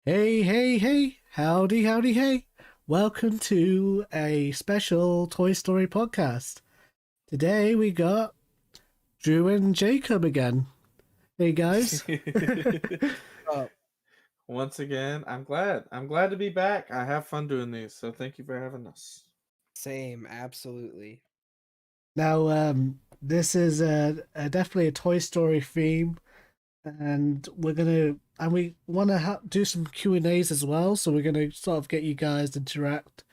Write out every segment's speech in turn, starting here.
Hey, hey, hey, howdy, howdy, hey. Welcome to a special Toy Story podcast. Today we got Drew and Jacob again. Hey, guys. Oh, Once again, I'm glad. I'm glad to be back. I have fun doing these, so thank you for having us. same, absolutely. Now, this is definitely a Toy Story theme, and we want to do some Q&As as well, so we're gonna sort of get you guys to interact.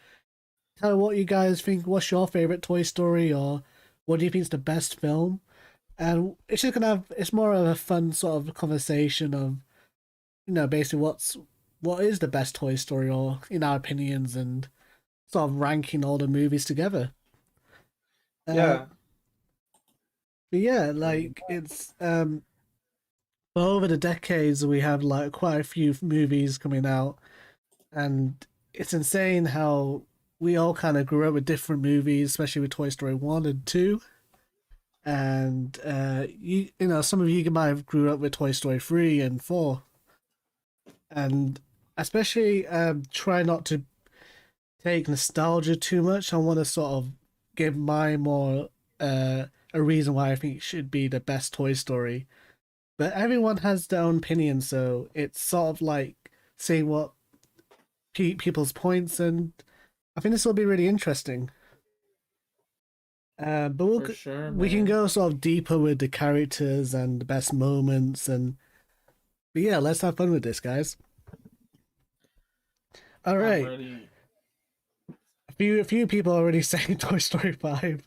Tell what you guys think. What's your favorite Toy Story, or what do you think is the best film? And it's just gonna have it's more of a fun sort of conversation of basically what is the best Toy Story, or in our opinions, and sort of ranking all the movies together. Uh, Yeah, but yeah, like it's over the decades we have like quite a few movies coming out, and it's insane how we all kind of grew up with different movies, especially with Toy Story 1 and 2. And some of you might have grew up with Toy Story 3 and 4. And especially try not to take nostalgia too much. I want to sort of give my more a reason why I think it should be the best Toy Story. But everyone has their own opinion, so it's sort of like seeing what people's points, and I think this will be really interesting. But for sure, we can man. go sort of deeper with the characters and the best moments, and but yeah, let's have fun with this, guys. All I'm right, ready. a few people already saying Toy Story 5.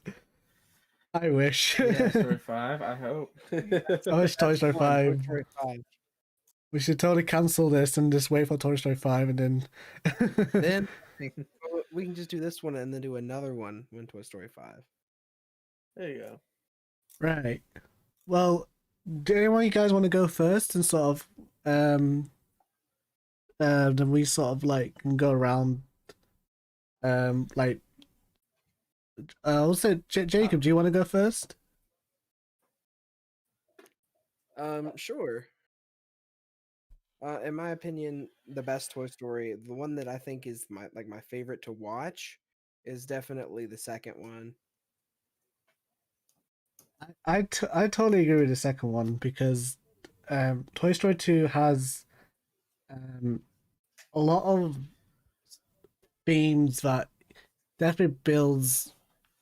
I wish. Yeah, story five. I hope. I wish Toy That's Story the one, Toy 5. Story 5. We should totally cancel this and just wait for Toy Story 5 and then. Then we can just do this one and then do another one when Toy Story 5. There you go. Right. Well, do anyone of you guys want to go first and sort of then we sort of like can go around like I'll say Uh, Jacob, do you want to go first? Sure. In my opinion, the best Toy Story, the one that I think is my favorite to watch, is definitely the second one. I totally agree with the second one because Toy Story 2 has um a lot of themes that definitely builds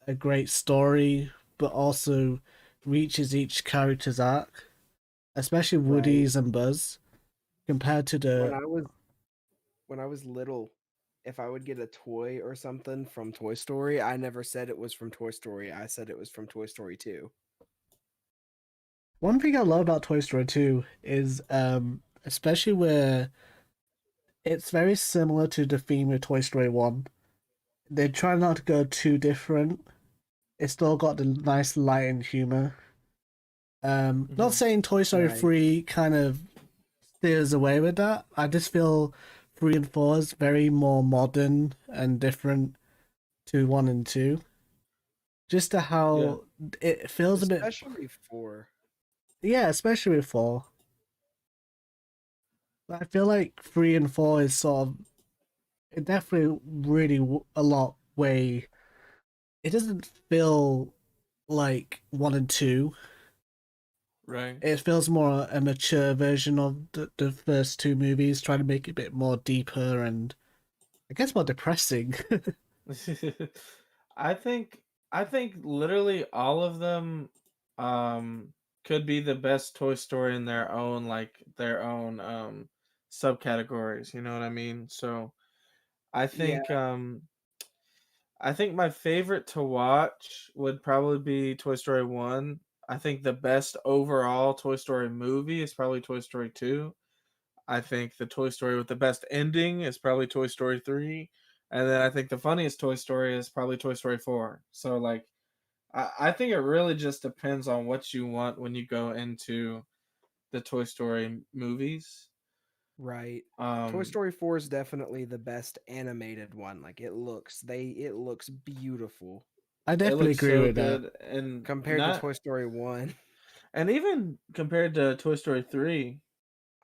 a great story, but also reaches each character's arc, especially Right. Woody's and Buzz, compared to When the I was when I was little, if I would get a toy or something from Toy Story, I never said it was from Toy Story. I said it was from Toy Story 2. one thing I love about Toy Story 2 is especially where it's very similar to the theme of Toy Story 1. They try not to go too different. It's still got the nice light and humor. Not mhm. saying Toy Story Right. 3 kind of steers away with that. I just feel 3 and 4 is very more modern and different to 1 and 2. Just to Yeah, how it feels a bit, Especially 4. yeah, especially with 4. But I feel like 3 and 4 is sort of, it definitely really a lot way. It doesn't feel like 1 and 2. right. It feels more a mature version of the first two movies, trying to make it a bit more deeper and I guess more depressing. I think I think literally all of them um could be the best Toy Story in their own their own subcategories, you know what I mean? So I Yeah. think I think my favorite to watch would probably be Toy Story 1. I think the best overall Toy Story movie is probably Toy Story 2. I think the Toy Story with the best ending is probably Toy Story 3. And then I think the funniest Toy Story is probably Toy Story 4. So, like, I think it really just depends on what you want when you go into the Toy Story movies. Right. Toy Um, Story 4 is definitely the best animated one. Like it looks beautiful I it definitely looks agree so with that. good, and compared to not, Toy Story 1. and even compared to Toy Story 3.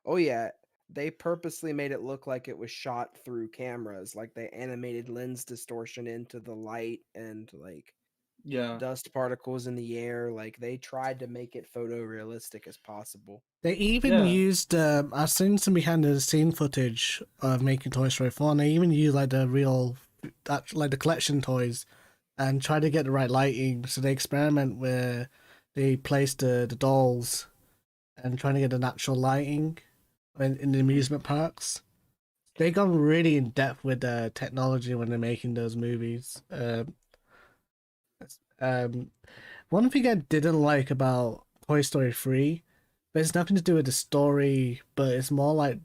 Oh yeah. they purposely made it look like it was shot through cameras, like they animated lens distortion into the light and like Yeah. dust particles in the air. Like they tried to make it photorealistic as possible. They even Yeah. used. I've seen some behind the scene footage of making Toy Story 4, and they even used like the real, like the collection toys, and try to get the right lighting. So they experiment where they place the dolls and trying to get the natural lighting in the amusement parks. They gone really in depth with the technology when they're making those movies. Um, One thing I didn't like about Toy Story 3, but it's nothing to do with the story, but it's more like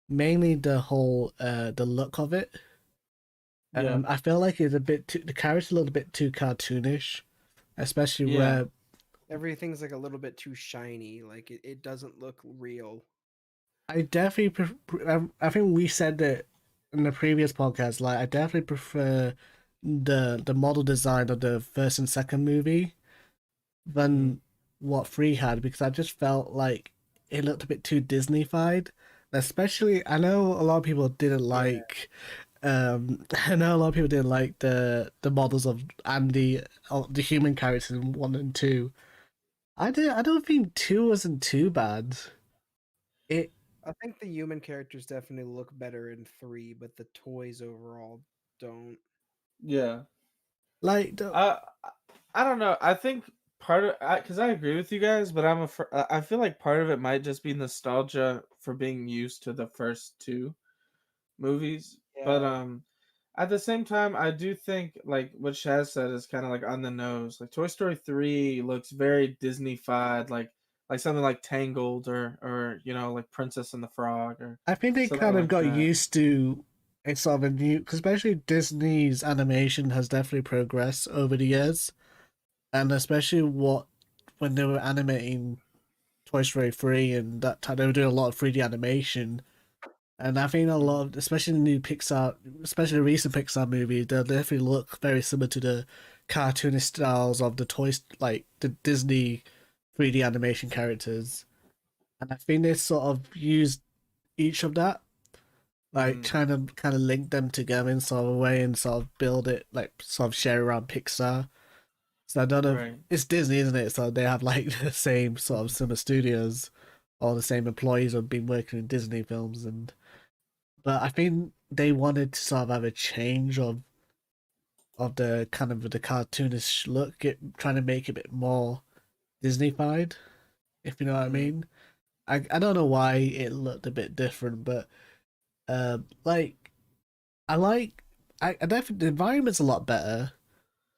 mainly the whole the look of it. Yeah. I feel like it's a bit too, the character's a little bit too cartoonish, especially Yeah. where Everything's like a little bit too shiny. Like it doesn't look real. I definitely I think we said that in the previous podcast. Like I definitely prefer the model design of the first and second movie than what 3 had, because I just felt like it looked a bit too Disney-fied. Especially, I know a lot of people didn't like. I know a lot of people didn't like the models of Andy, the human characters in 1 and 2. I did. I don't think 2 wasn't too bad. It I think the human characters definitely look better in 3, but the toys overall don't. Yeah. like I don't know. I think part of because I agree with you guys, but I feel like part of it might just be nostalgia for being used to the first 2 movies. But Yeah. at the same time, I do think like what Shaz said is kind of like on the nose. Like Toy Story 3 looks very Disney-fied, like something like Tangled or like Princess and the Frog or I think they something kind of like got that. used to a sort of a new, because especially Disney's animation has definitely progressed over the years, and especially when they were animating Toy Story 3 and that time they were doing a lot of 3D animation. And I think a lot of, especially the new Pixar, especially the recent Pixar movies, they definitely look very similar to the cartoonish styles of the toys, like the Disney 3D animation characters. And I think they sort of used each of that, like Mm, trying to kind of link them together in sort of a way and sort of build it, like sort of share around Pixar. So I don't know. right. It's Disney, isn't it? So they have like the same sort of similar studios, or the same employees who've been working in Disney films, and but I think they wanted to sort of have a change of the kind of the cartoonish look, trying to make it a bit more Disney-fied, if you know what I Mm, mean. I don't know why it looked a bit different, but like I like I definitely the environment's a lot better.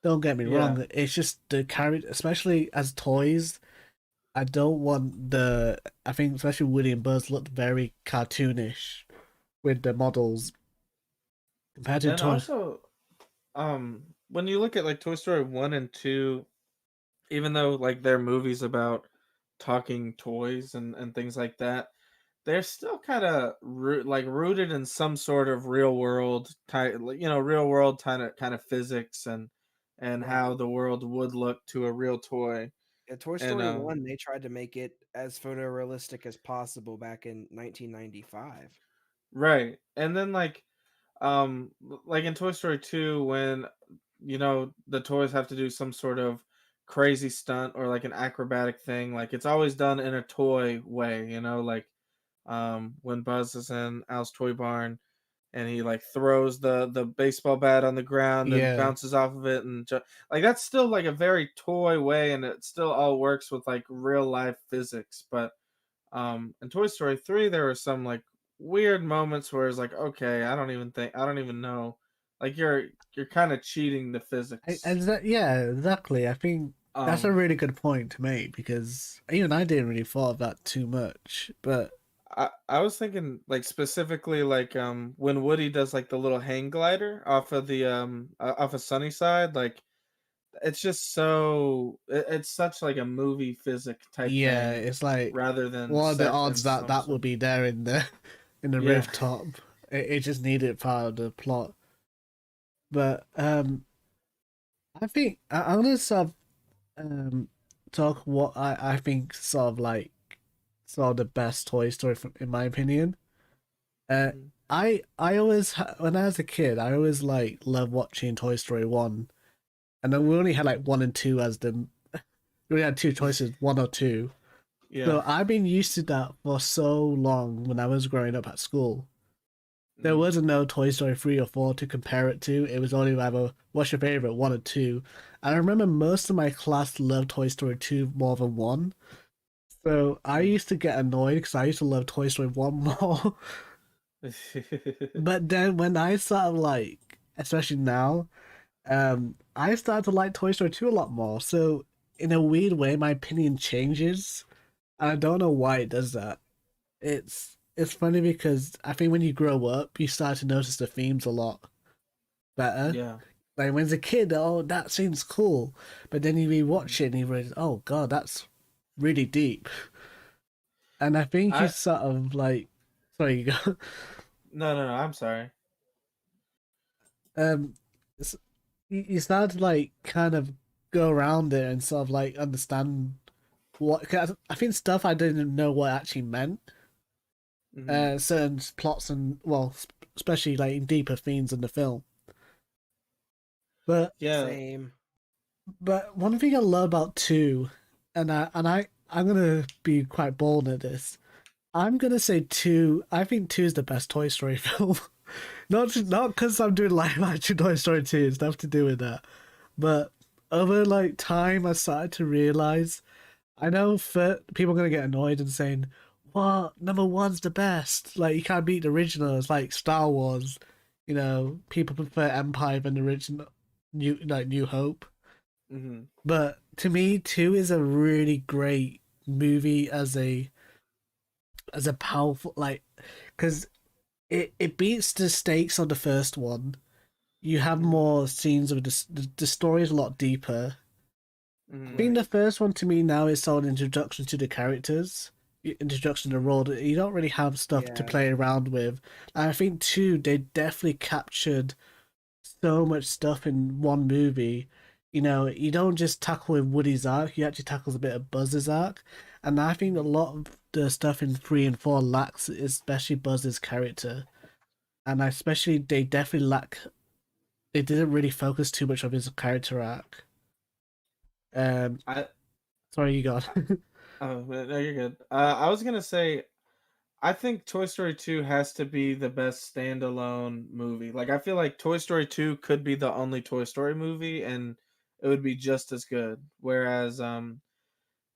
Don't get me yeah. wrong. It's just the character, especially as toys. I don't want the. I think especially Woody and Buzz looked very cartoonish with the models compared to And toys. also, when you look at like Toy Story 1 and 2, even though like they're movies about talking toys and things like that, they're still kind of rooted in some sort of real world type, real world kind of physics and how Right. the world would look to a real toy. Yeah, Toy And Story 1, they tried to make it as photorealistic as possible back in 1995. right. And then like in Toy Story 2 when the toys have to do some sort of crazy stunt or like an acrobatic thing, like it's always done in a toy way, like when Buzz is in Al's toy barn and he like throws the baseball bat on the ground and Yeah, bounces off of it and like that's still like a very toy way and it still all works with like real life physics. But in Toy Story 3 there were some like weird moments where it's like, okay, I don't even know, like you're kind of cheating the physics. yeah, exactly. I think that's a um really good point to make, because even I didn't really thought of that too much. But I was thinking like specifically like when Woody does like the little hang glider off of the off of Sunnyside, like it's just it's such like a movie physic type yeah, thing it's like, rather than what are the set odds in that some that sort. would be there in the in the Yeah. rooftop? It just needed part of the plot. But I think I'm gonna sort of talk what I think sort of like sort of the best Toy Story in my opinion. Uh, Mhm. I always when I was a kid, I always like loved watching Toy Story 1, and then we only had like 1 and 2 as the we only had two choices, 1 or 2. Yeah. So I've been used to that for so long when I was growing up at school. There Mm. wasn't no Toy Story 3 or 4 to compare it to. It was only either what's your favorite, 1 or 2. And I remember most of my class loved Toy Story 2 more than 1. So I Mm. used to get annoyed because I used to love Toy Story 1 more. But then when I started like, especially now, I started to like Toy Story 2 a lot more. So in a weird way, my opinion changes. And I don't know why it does that. It's funny because I think when you grow up, you start to notice the themes a lot better. Yeah. Like when as a kid, oh, that seems cool, but then you Mhm. rewatch it and you realize, oh god, that's really deep. And I think you I sort of like, sorry, you go, no, I'm sorry. um, you start to like kind of go around it and sort of like understand what. 'Cause I think stuff I didn't know what it actually meant. Hmm. Certain plots and well, especially like in deeper themes in the film. But Yeah. Same. one thing I love about two, I'm gonna be quite bold at this. I'm gonna say two. I think two is the best Toy Story film. Not because I'm doing live action Toy Story 2. It's nothing to do with that. But over like time, I started to realize. I know for people are gonna get annoyed and saying, "What number one's the best? Like you can't beat the original." It's like Star Wars. You know, people prefer Empire than the original. New Hope. Hmm. But to me, two is a really great movie as a powerful like because it beats the stakes of the first one. You have Mhm. more scenes of the story is a lot deeper. I Hmm. think the Right. first one to me now is sort of an introduction to the characters, introduction to the role. You don't really have stuff to Yeah. play around with. And I think two, they definitely captured so much stuff in one movie. You know, you don't just tackle with Woody's arc, you actually tackles a bit of Buzz's arc. And I think a Mhm. lot of the stuff in 3 and 4 lacks, especially Buzz's character. And especially, they definitely lack, they didn't really focus too much on his character arc. Um, I sorry, you got. oh no, you're good. I was gonna say I think Toy Story 2 has to be the best standalone movie. Like I feel like Toy Story 2 could be the only Toy Story movie and it would be just as good. Whereas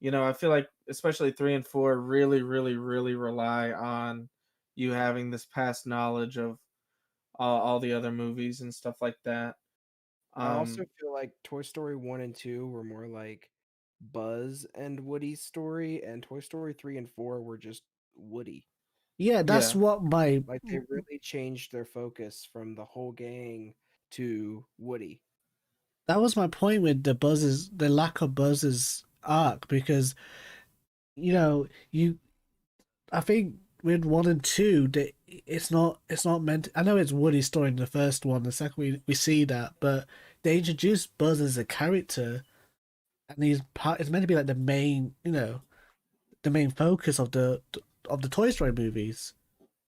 I feel like especially 3 and 4 really really rely on you having this past knowledge of all the other movies and stuff like that. I also Um feel like Toy Story 1 and 2 were more like Buzz and Woody's story, and Toy Story 3 and 4 were just Woody. Yeah, that's yeah. what my Like they really changed their focus from the whole gang to Woody. that was my point with the lack of Buzz's arc because you know you I think with 1 and 2 that it's not meant. I know it's Woody's story in the first one. The second we see that, but they introduced Buzz as a character, and he's part. It's meant to be like the main, the main focus of the Toy Story movies.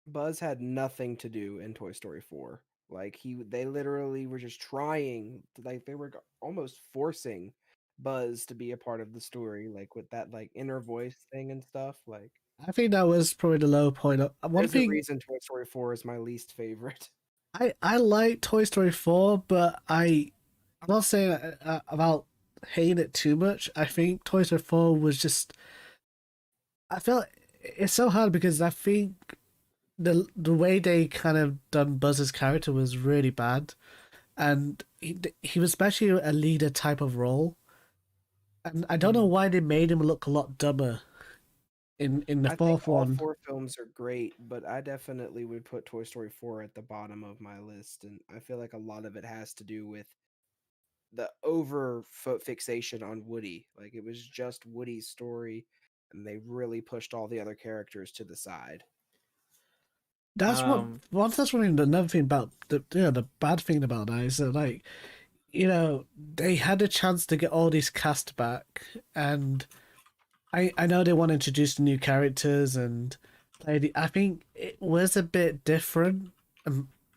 Buzz had nothing to do in Toy Story 4. Like they literally were just trying like they were almost forcing Buzz to be a part of the story, like with that like inner voice thing and stuff. Like I think that was probably the low point. One there's a thing reason Toy Story 4 is my least favorite. I like Toy Story 4, but I'm not saying about hating it too much. I think Toy Story 4 was just. I felt it's so hard because I think the way they kind of done Buzz's character was really bad, and he was especially a leader type of role, and I don't know Mhm. why they made him look a lot dumber in the I think fourth all one. 4 films are great, but I definitely would put Toy Story 4 at the bottom of my list, and I feel like a lot of it has to do with the over fixation on Woody. Like it was just Woody's story, and they really pushed all the other characters to the side. That's what um once that's one thing. Another thing about the bad thing about that is that like they had a chance to get all these cast back, and I know they want to introduce new characters and I think it was a bit different.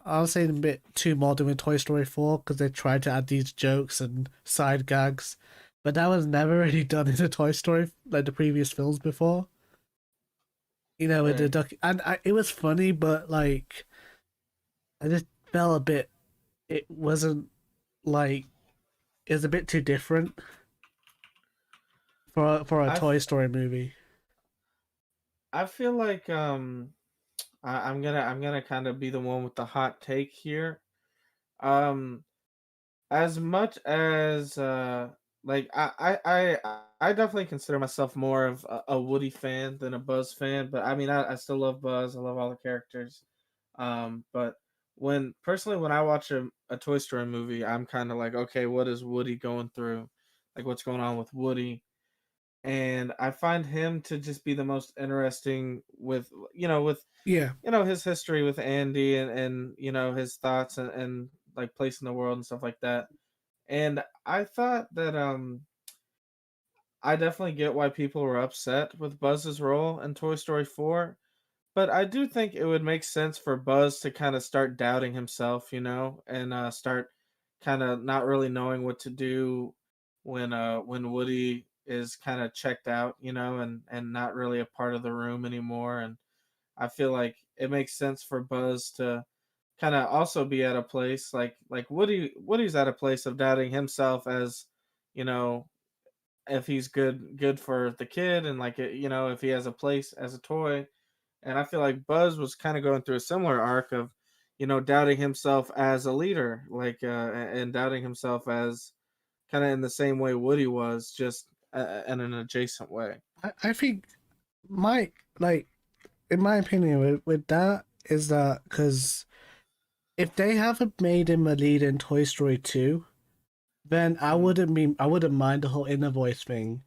I was saying a bit too modern with Toy Story 4 because they tried to add these jokes and side gags, but that was never really done in a Toy Story like the previous films before. You know, with the Right. duck, and it was funny, but like I just felt a bit. It wasn't like it was a bit too different for a I Toy f- Story movie. I feel like I'm gonna kind of be the one with the hot take here. Um, as much as like I definitely consider myself more of a Woody fan than a Buzz fan, but I mean I still love Buzz. I love all the characters. But when I watch a Toy Story movie, I'm kind of like, okay, what is Woody going through? Like what's going on with Woody? And I find him to just be the most interesting with Yeah, his history with Andy and his thoughts and like place in the world and stuff like that. And I thought that I definitely get why people were upset with Buzz's role in Toy Story 4, but I do think it would make sense for Buzz to kind of start doubting himself, and start kind of not really knowing what to do when Woody is kind of checked out, and not really a part of the room anymore. And I feel like it makes sense for Buzz to kind of also be at a place like Woody's at a place of doubting himself as, you know, if he's good for the kid and like if he has a place as a toy. And I feel like Buzz was kind of going through a similar arc of, doubting himself as a leader, like and doubting himself as kind of in the same way Woody was, just in an adjacent way. I think my like in my opinion with that is that because if they haven't made him a lead in Toy Story 2, then Mm, I wouldn't mind the whole inner voice thing.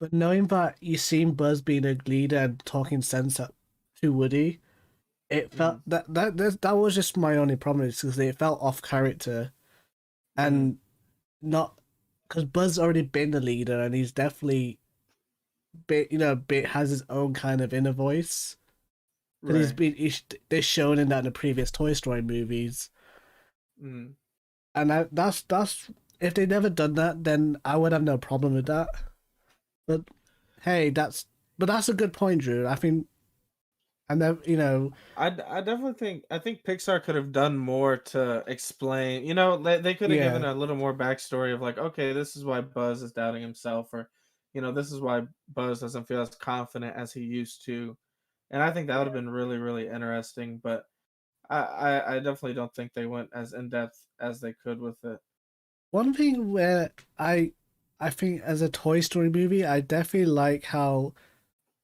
But knowing that you seen Buzz being a leader and talking sense to Woody, it felt mm, that was just my only problem is because it felt off character mm, and not because Buzz already been the leader and he's definitely bit has his own kind of inner voice because right. they're shown in that in the previous Toy Story movies, Mm. and that's if they never done that, then I would have no problem with that. But hey, that's a good point, Drew. I think and then I definitely think Pixar could have done more to explain. They could have given yeah. a little more backstory of like, okay, this is why Buzz is doubting himself, or this is why Buzz doesn't feel as confident as he used to. And I think that would have been really, really interesting. But I definitely don't think they went as in depth as they could with it. One thing where I think as a Toy Story movie, I definitely like how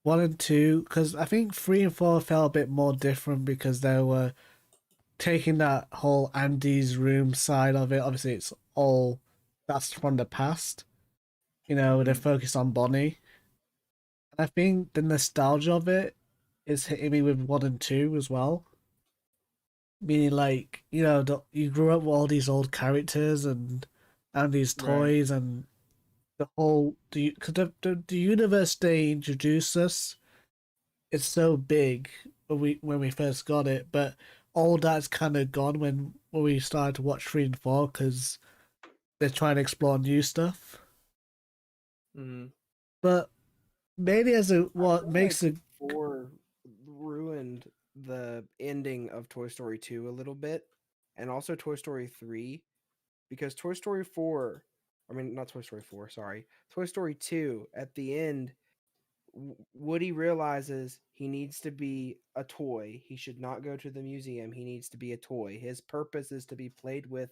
one and two, because I think three and four felt a bit more different because they were taking that whole Andy's room side of it. Obviously, it's all that's from the past. They're Mm, focused on Bonnie. And I think the nostalgia of it is hitting me with one and two as well. Meaning, like, you grew up with all these old characters and these right. toys and the whole because the universe they introduced us is so big when we first got it, but all that's kind of gone when we started to watch three and four because they're trying to explore new stuff. Mm, But maybe as a I what feel like makes it 4 ruined the ending of Toy Story 2 a little bit, and also Toy Story 3, because Toy Story 4, I mean, not Toy Story 4, sorry, Toy Story 2, at the end, Woody realizes he needs to be a toy. He should not go to the museum. He needs to be a toy. His purpose is to be played with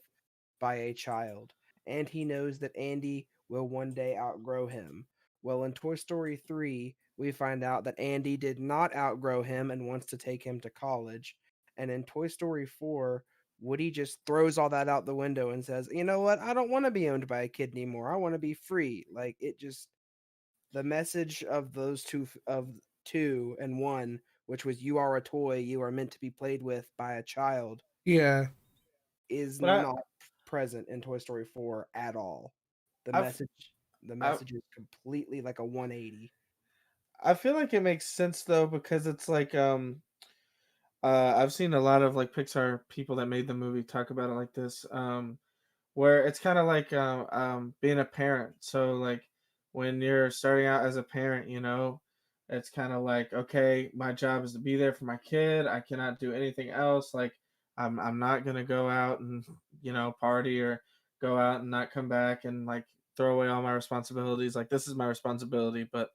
by a child. And he knows that Andy will one day outgrow him. Well, in Toy Story 3, we find out that Andy did not outgrow him and wants to take him to college. And in Toy Story 4, Woody just throws all that out the window and says, "You know what? I don't want to be owned by a kid anymore. I want to be free." Like, it just, the message of those two and one, which was "you are a toy, you are meant to be played with by a child," yeah. is but not present in Toy Story 4 at all. The I've message the I message is completely like a 180. I feel like it makes sense though because it's like I've seen a lot of like Pixar people that made the movie talk about it like this. Where it's kind of like being a parent. So like when you're starting out as a parent, it's kind of like, okay, my job is to be there for my kid. I cannot do anything else. Like I'm not gonna go out and party or go out and not come back and like throw away all my responsibilities. Like this is my responsibility. But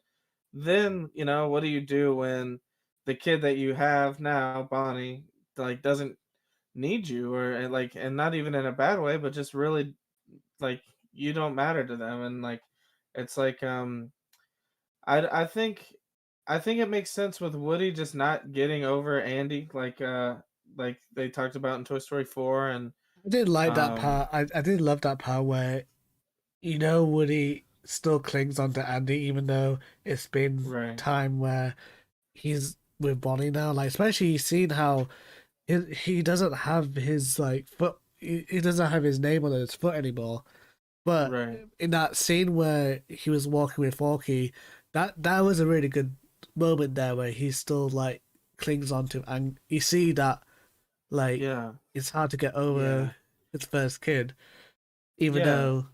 then what do you do when the kid that you have now, Bonnie, like doesn't need you or like and not even in a bad way but just really like you don't matter to them and like it's like I think it makes sense with Woody just not getting over Andy like they talked about in Toy Story 4 and I did like that um part. I did love that part where Woody still clings on to Andy even though it's been right time where he's with Bonnie now. Like especially seeing how he doesn't have his like foot. He doesn't have his name on his foot anymore. But right in that scene where he was walking with Forky, that was a really good moment there where he still like clings on to him, and you see that like yeah it's hard to get Yeah. over his first kid, even yeah though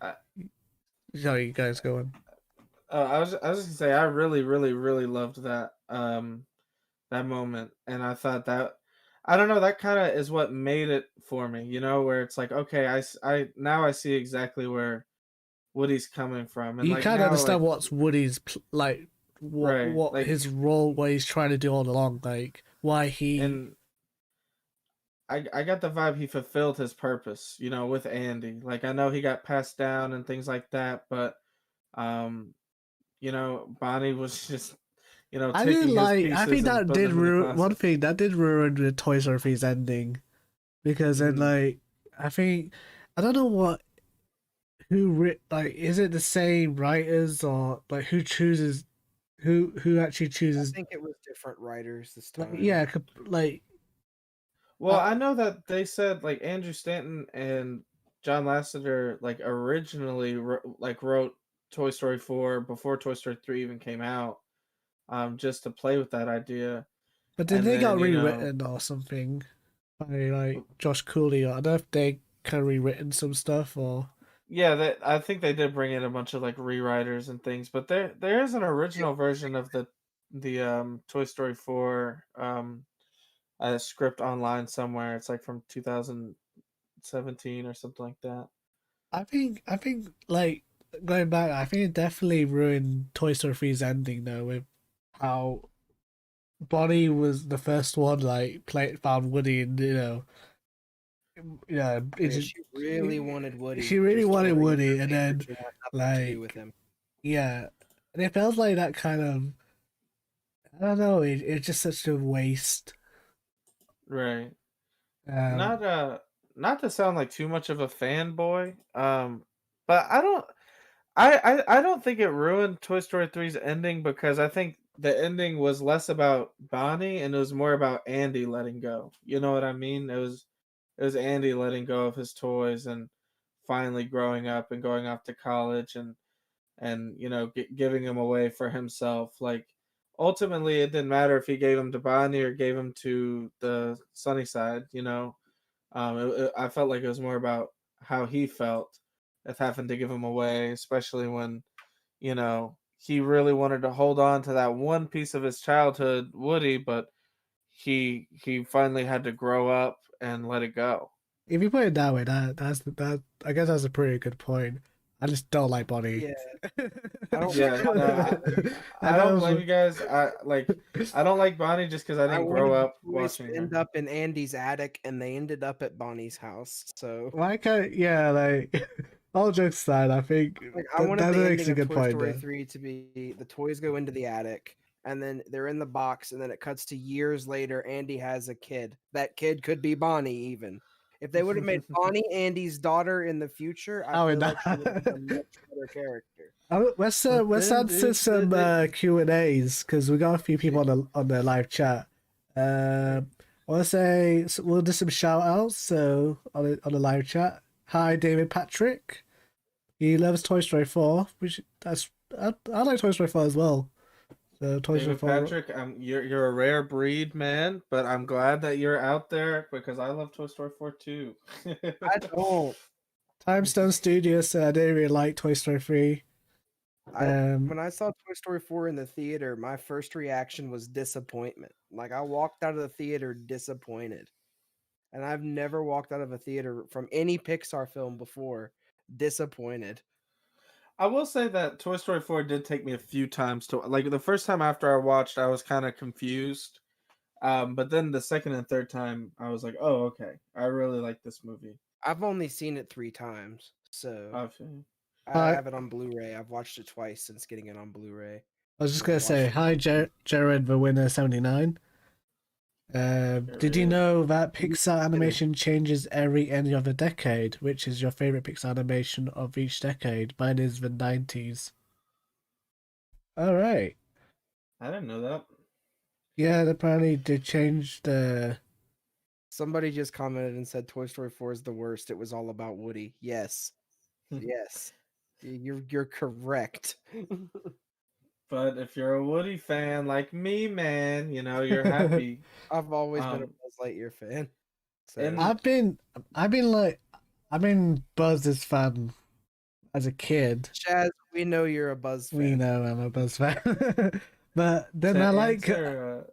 sorry, you guys go on. I was just gonna say I really really really loved that moment and I thought that I don't know that kind of is what made it for me where it's like okay I now I see exactly where Woody's coming from and You like can't now understand like what's Woody's like right what like his role, what he's trying to do all along, like why he. and I got the vibe he fulfilled his purpose with Andy like I know he got passed down and things like that but um Bonnie was just I didn't taking his like. I pieces think and that putting did them in the ruin one closet thing that did ruin the Toy Story's ending because then mm, like I think I don't know what like is it the same writers or like who chooses who actually I chooses think it was different writers this like time. yeah like well I know that they said like Andrew Stanton and John Lasseter like originally like wrote Toy Story 4 before Toy Story 3 even came out just to play with that idea but then and they got then rewritten or something by like Josh Cooley, or I don't know if they kind of rewritten some stuff or yeah that I think they did bring in a bunch of like rewriters and things but there is an It original version of the Toy Story 4 script online somewhere it's like from 2017 or something like that I think like going back, I think it definitely ruined Toy Story 3's ending though with how Bonnie was the first one like found Woody and it Yeah, just she really wanted Woody. she really Just wanted totally went Woody to and then Etheridge and want nothing to do with like him. yeah, and it felt like that kind of I don't know, it's just such a waste. right Um, not not to sound like too much of a fanboy but I don't think it ruined Toy Story 3's ending because I think the ending was less about Bonnie and it was more about Andy letting go. You know what I mean? It was Andy letting go of his toys and finally growing up and going off to college and giving them away for himself. Like ultimately, it didn't matter if he gave them to Bonnie or gave them to the sunny side. I felt like it was more about how he felt with having to give him away, especially when he really wanted to hold on to that one piece of his childhood, Woody, but he finally had to grow up and let it go. if you put it that way, that I guess that's a pretty good point. I just don't like Bonnie. Yeah, I don't like Yeah, Bonnie no, either. I don't blame you guys. I don't like Bonnie just because I I didn't grow wanted the up toys watching to her. end up in Andy's attic, and they ended up at Bonnie's house. So, Why can't yeah like all jokes aside, I think like, I that wanted the makes ending a of good Toy point Story there. 3 to be the toys go into the attic, and then they're in the box, and then it cuts to years later. Andy has a kid. That kid could be Bonnie, even. If they would have made Bonnie Andy's daughter in the future, I Oh, and feel like she would have been a that. much better character. But Let's then, answer dude, some Q&As because we got a few people on the live chat. I want to say we'll do some shout outs. So on the live chat, hi David Patrick. He loves Toy Story 4, which I like Toy Story 4 as well. The Toy Story David 4. Patrick, you're a rare breed, man, but I'm glad that you're out there because I love Toy Story 4 too. I don't. Timestone Studios said I didn't really like Toy Story 3. When I saw Toy Story 4 in the theater, my first reaction was disappointment. Like I walked out of the theater disappointed. And I've never walked out of a theater from any Pixar film before disappointed. I will say that Toy Story 4 did take me a few times to like the first time after I watched, I was kind of confused. But then the second and third time, I was like, "Oh, okay, I really like this movie." I've only seen it 3 times, so Okay. I have it on Blu-ray. I've watched it twice since getting it on Blu-ray. I was just I gonna watched say, it hi, twice. Jared, the winner 79. Did you know that Pixar animation changes every any other decade? Which is your favorite Pixar animation of each decade? Mine is the 90s. All right. I didn't know that. Yeah, apparently they changed the. Somebody just commented and said Toy Story 4 is the worst. It was all about Woody. Yes. Yes. You're correct. But if you're a Woody fan like me, man, you know you're happy. I've always been a Buzz Lightyear fan. So And- I've been Buzz's fan as a kid. Chaz, we know you're a Buzz fan. We know I'm a Buzz fan, but then to I like. answer,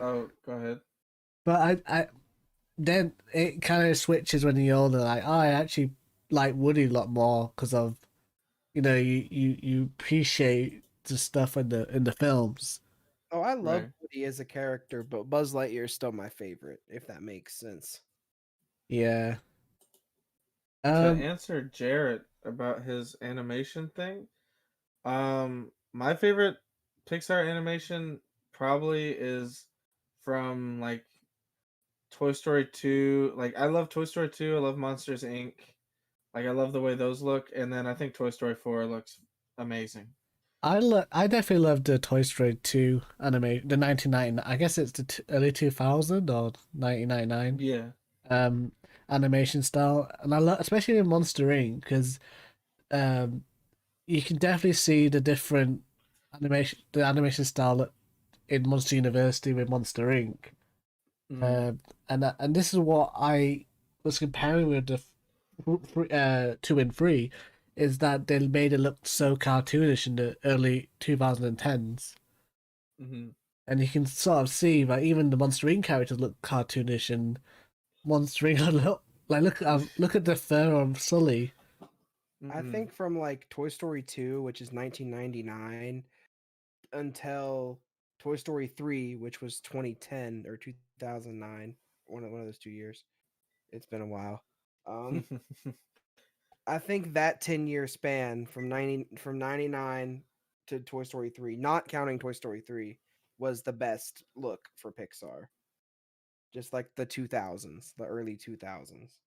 oh, go ahead. But I then it kind of switches when you're older. Like, oh, I actually like Woody a lot more because of, you appreciate the stuff in the films. Oh, I love Right. Woody as a character, but Buzz Lightyear is still my favorite, if that makes sense. Yeah. To Um, answer Jarrett about his animation thing, my favorite Pixar animation probably is from like Toy Story 2. Like I love Toy Story 2, I love Monsters Inc. Like I love the way those look, and then I think Toy Story 4 looks amazing. I definitely love the Toy Story 2 anime, the 1999. I guess it's the early 2000 or 1999. Yeah. Animation style, and I love especially in Monster Inc. because you can definitely see the different the animation style in Monster University with Monster Inc. Mm. And this is what I was comparing with the 2 and 3, is that they made it look so cartoonish in the early 2010s. Hmm. And you can sort of see that even the Monster Inc. characters look cartoonish, and Monster Inc. look at the fur of Sully. I think from like Toy Story 2, which is 1999, until Toy Story 3, which was 2010 or 2009, one of those 2 years. It's been a while. I think that 10-year span from 99 to Toy Story 3, not counting Toy Story 3, was the best look for Pixar. Just like the 2000s, the early 2000s.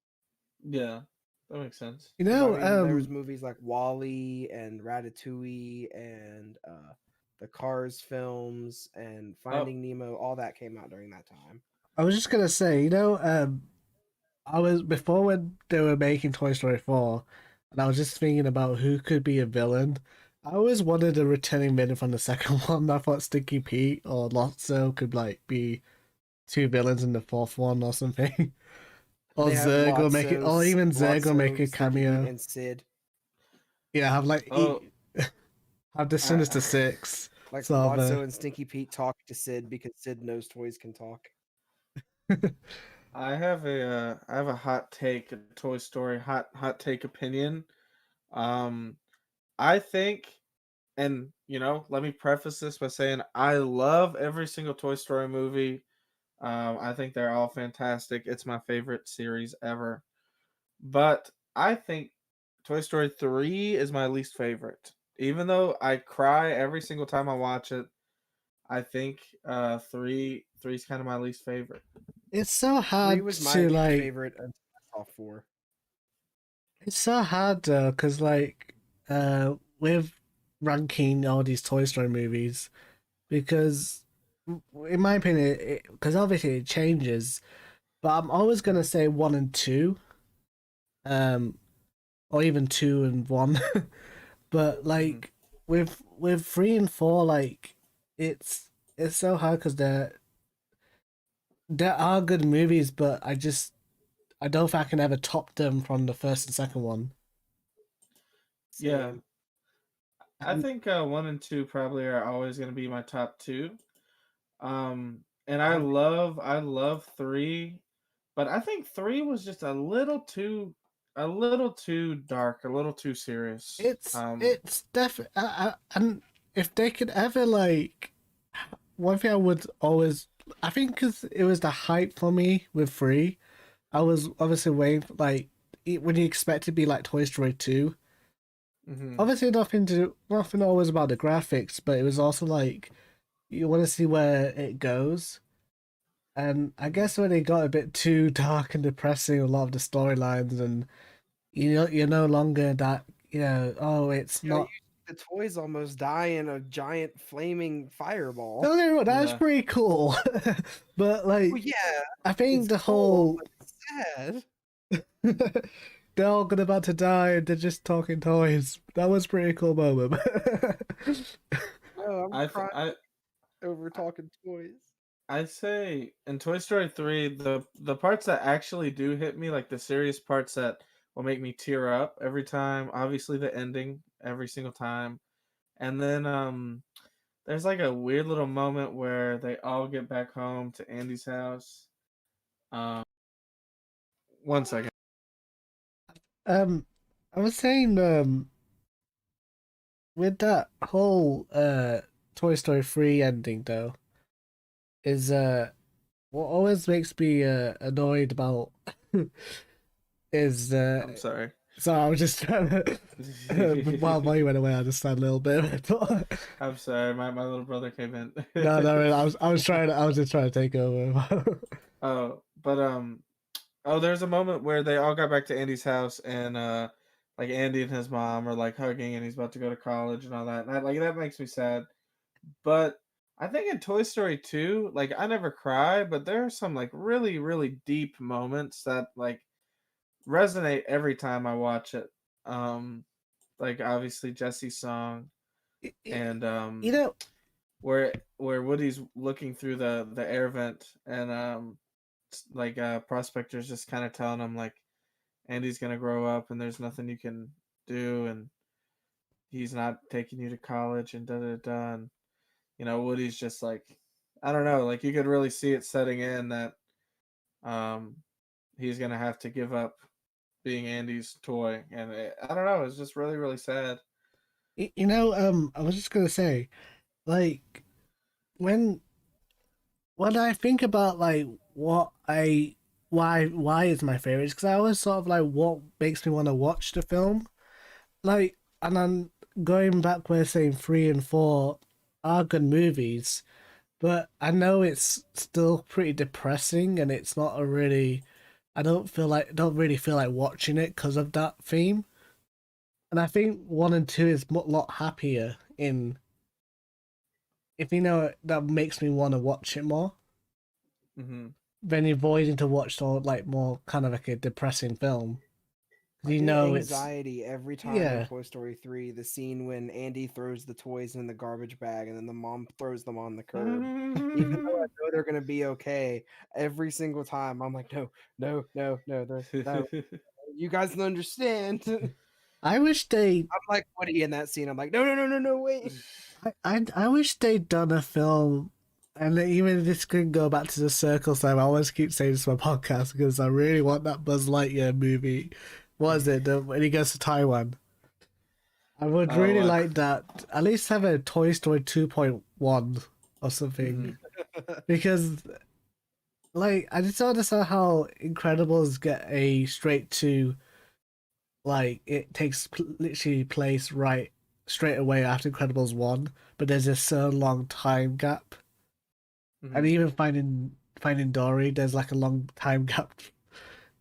Yeah, that makes sense. You 'Cause, know, I mean, there was movies like Wall-E and Ratatouille and the Cars films and Finding Nemo. All that came out during that time. I was just gonna say, I was before when they were making Toy Story 4, and I was just thinking about who could be a villain. I always wanted a returning villain from the second one. I thought Stinky Pete or Lotso could like be two villains in the fourth one or something. Or They have Zurg will make it, or even Zurg will make a Stinky cameo. Pete, and Sid. Yeah, have like Oh. have the Sinister Six. Like sort of, Lotso and Stinky Pete talk to Sid because Sid knows toys can talk. I have a hot take, a Toy Story hot take opinion. I think, and let me preface this by saying I love every single Toy Story movie. I think they're all fantastic. It's my favorite series ever. But I think Toy Story 3 is my least favorite. Even though I cry every single time I watch it, I think 3 is kind of my least favorite. It's so 3 hard was my to like. favorite until I saw 4. It's so hard though, because like, with ranking all these Toy Story movies, because in my opinion, because obviously it changes, but I'm always gonna say 1 and 2, or even 2 and 1. But like with 3 and 4, like it's so hard because there are good movies, but I don't think I can ever top them from the first and second one. Yeah, Same. I think 1 and 2 probably are always going to be my top two. And I Um, love 3, but I think 3 was just a little too dark, a little too serious. It's definitely and if they could ever like one thing I would always I think because it was the hype for me with 3. I was obviously waiting for, like when you expect it to be like Toy Story 2. Mhm. Obviously nothing always about the graphics, but it was also like you want to see where it goes. And I Mhm. guess when it got a bit too dark and depressing, a lot of the storylines, and you're no longer that oh it's you not. see the toys almost die in a giant flaming fireball. Don't get me wrong, that's Yeah. pretty cool, but Well, like yeah, I think it's the cool, whole but it's sad. they're all gonna about to die and they're just talking toys. That was a pretty cool moment. Oh, I'm I th- crying over talking toys. I say in Toy Story 3, the parts that actually do hit me, like the serious parts that will make me tear up every time, obviously the ending every single time. And then there's like a weird little moment where they all get back home to Andy's house. Um 1 second. um, I was saying with that whole Toy Story 3 ending though is what always makes me annoyed about is I'm sorry. so I was just trying to while you went away I just started a little bit but I'm sorry, my little brother came in. no I was just trying to take over. Oh, but oh, there's a moment where they all got back to Andy's house and like Andy and his mom are like hugging and he's about to go to college and all that. And like that makes me sad. But I think in Toy Story 2, like I never cry, but there are some like really, really deep moments that like resonate every time I watch it. Um like obviously Jesse's song and You know, where Woody's looking through the air vent and like prospector's just kind of telling him like Andy's gonna grow up and there's nothing you can do and he's not taking you to college and da da da and Woody's just like I don't know, like you could really see it setting in that um he's gonna have to give up being Andy's toy and I don't know, it's just really really sad. I was just gonna say, like, when when I think about like what I why is my favorite, because I always sort of like what makes me want to watch the film, like, and I'm going back where saying 3 and 4 are good movies, but I know it's still pretty depressing, and it's not a really. Don't really feel like watching it because of that theme. And I think 1 and 2 is a lot happier in if that makes me want to watch it more Hmm. than avoiding to watch like more kind of like a depressing film. I You get know, it's anxiety every time in yeah. Toy Story 3, the scene when Andy throws the toys in the garbage bag and then the mom throws them on the curb. Even though I know they're gonna be okay, every single time I'm like, no, no, no, no, no, you guys don't understand. I'm I wish they like Woody in that scene. I'm like, no, no, no, no, no, wait. I wish they'd done a film, and even if this could go back to the circle time. I always keep saying this on my podcast because I really want that Buzz Lightyear movie. What is it? When he goes to Taiwan. I would Oh, really like that. At least have a Toy Story 2.1 or something. mhm. Because, like, I just don't understand how Incredibles get a straight to, like, it takes literally place right straight away after Incredibles 1, but there's a so long time gap. And Mhm. even finding Dory, there's like a long time gap.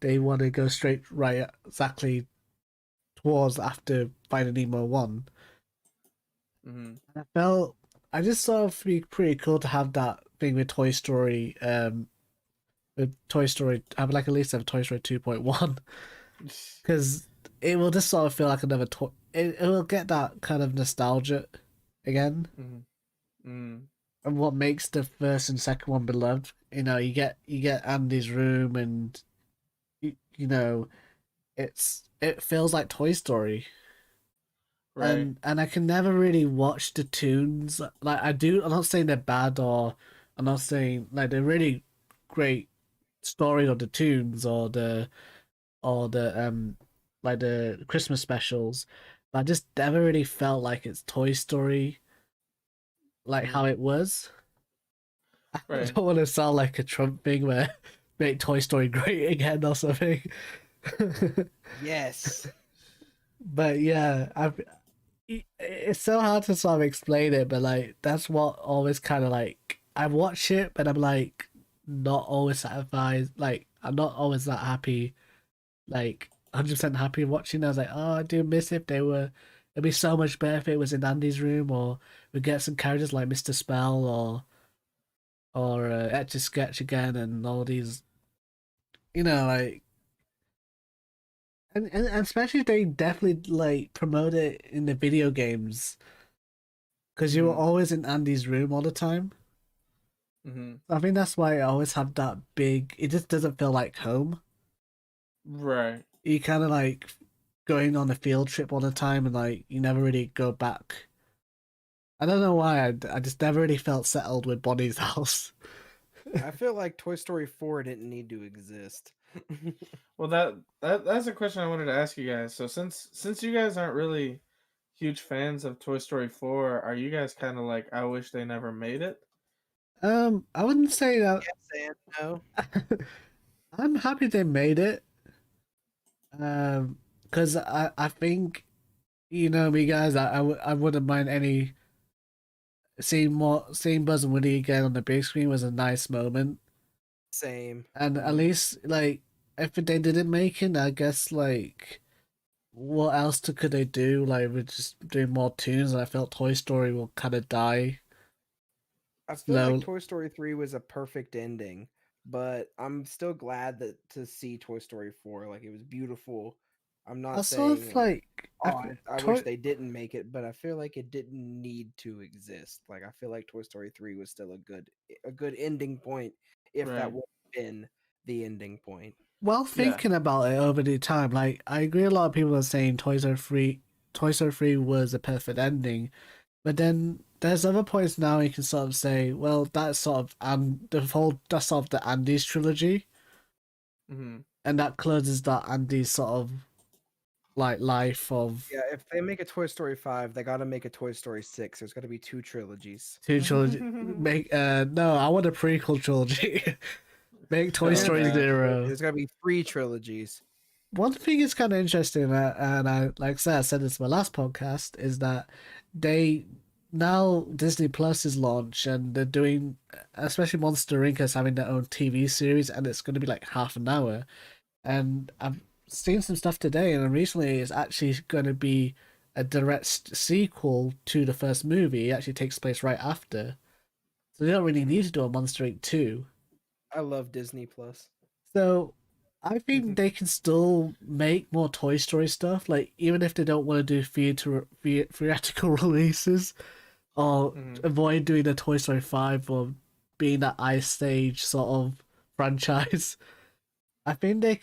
They want to go straight right exactly towards after Finding Nemo 1. Mhm. I felt I just thought it'd be pretty cool to have that thing with Toy Story, have like at least have Toy Story 2.1 because it will just sort of feel like another toy. It will get that kind of nostalgia again. Mhm. Mhm. and what makes the first and second one beloved. You get Andy's room, and you know it feels like Toy Story. Right. And I can never really watch the tunes. Like I do, I'm not saying they're bad, or I'm not saying like they're really great story of the tunes, or the like the Christmas specials. But I just never really felt like it's Toy Story like Mhm. how it was. I Right. don't want to sound like a Trump thing where make Toy Story great again or something. Yes. But yeah, it's so hard to sort of explain it, but like that's what always kind of like I watch it, but I'm like not always satisfied. Like I'm not always that happy, like 100% happy watching. I was like, oh, I do miss if they were. It'd be so much better if it was in Andy's room, or we get some characters like Mr. Spell or Etch a Sketch again, and all these, like and especially if they definitely like promote it in the video games because you were Mhm. always in Andy's room all the time. Mhm. I think that's why I always have that big. It just doesn't feel like home. Right. You kind of like going on a field trip all the time, and like you never really go back. I don't know why. I just never really felt settled with Bonnie's house. I feel like Toy Story 4 didn't need to exist. Well, that's a question I wanted to ask you guys. So since you guys aren't really huge fans of Toy Story 4, are you guys kind of like I wish they never made it? I wouldn't say that. Yes and no. I'm happy they made it. Because I think me guys. I wouldn't mind any seeing Buzz and Woody again on the big screen was a nice moment. Same. And at least like if they didn't make it, I guess like what else could they do? Like we're just doing more tunes, and I felt Toy Story will kind of die I feel like slow. Toy Story 3 was a perfect ending, but I'm still glad that to see Toy Story 4. Like it was beautiful. I'm I not sort saying of like, like oh, I wish they didn't make it, but I feel like it didn't need to exist. Like I feel like Toy Story 3 was still a good ending point if that Right. would have been the ending point. well Yeah. thinking about it over the time. Like I agree, a lot of people are saying Toy Story 3 was a perfect ending, but then there's other points now you can sort of say, well, that's sort of that's sort of the Andy's trilogy, Mhm. and that closes that Andy's sort of like life of Yeah, if they make a Toy Story 5, they got to make a Toy Story 6. There's got to be 2 trilogies. two trilogy. Make no, I want a prequel trilogy. Make Toy Oh Story gosh. Zero. There's got to be 3 trilogies. One thing is kind of interesting, and I like I said this in my last podcast, is that they now Disney Plus is launched, and they're doing, especially Monster Inc. is having their own TV series, and it's going to be like half an hour. And I've seen some stuff today, and recently it's actually going to be a direct sequel to the first movie. It actually takes place right after, so they don't really need to do a Monster Inc. 2. I love Disney Plus. So I think they can still make more Toy Story stuff, like even if they don't want to do theatrical releases, or Mhm. avoid doing a Toy Story 5 or being that Ice Stage sort of franchise. I think they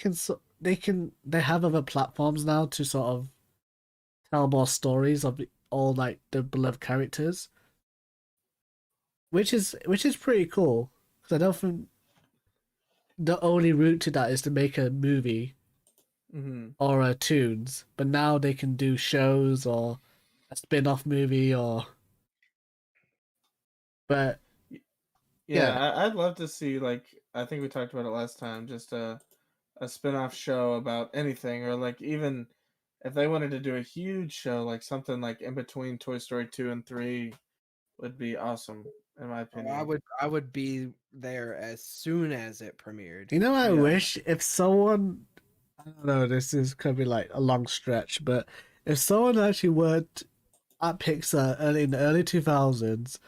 have other platforms now to sort of tell more stories of all like the beloved characters, which is pretty cool. Because I don't think the only route to that is to make a movie Mhm. or tunes, but now they can do shows or a spin-off movie or. But Yeah, yeah, I'd love to see like I think we talked about it last time, just a spin-off show about anything or like even if they wanted to do a huge show like something like in between Toy Story 2 and 3 would be awesome in my Oh, I opinion. would I would be there as soon as it premiered. I Yeah. wish if someone, I don't know, this is gonna be like a long stretch, but if someone actually worked at Pixar in the early 2000s,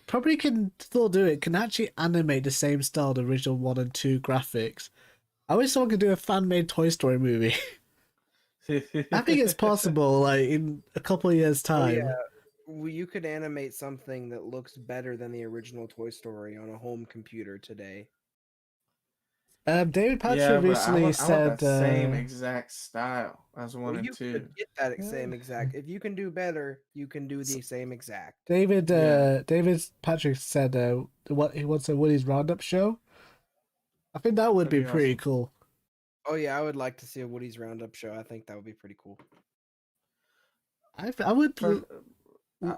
probably can still do it, can actually animate the same style the original 1 and 2 graphics. I wish someone could do a fan-made Toy Story movie. I think it's possible, like in a couple of years' Oh yeah, time. you could animate something that looks better than the original Toy Story on a home computer today. David Yeah, Patrick but recently I want said, that same exact style as Well, one and you two. could get that same exact. If you can do better, you can do the same exact. David Yeah. David Patrick said what he wants a Woody's Roundup show. I think that would That'd be be pretty awesome. cool. Oh yeah, I would like to see a Woody's Roundup show. I think that would be pretty cool. I would. For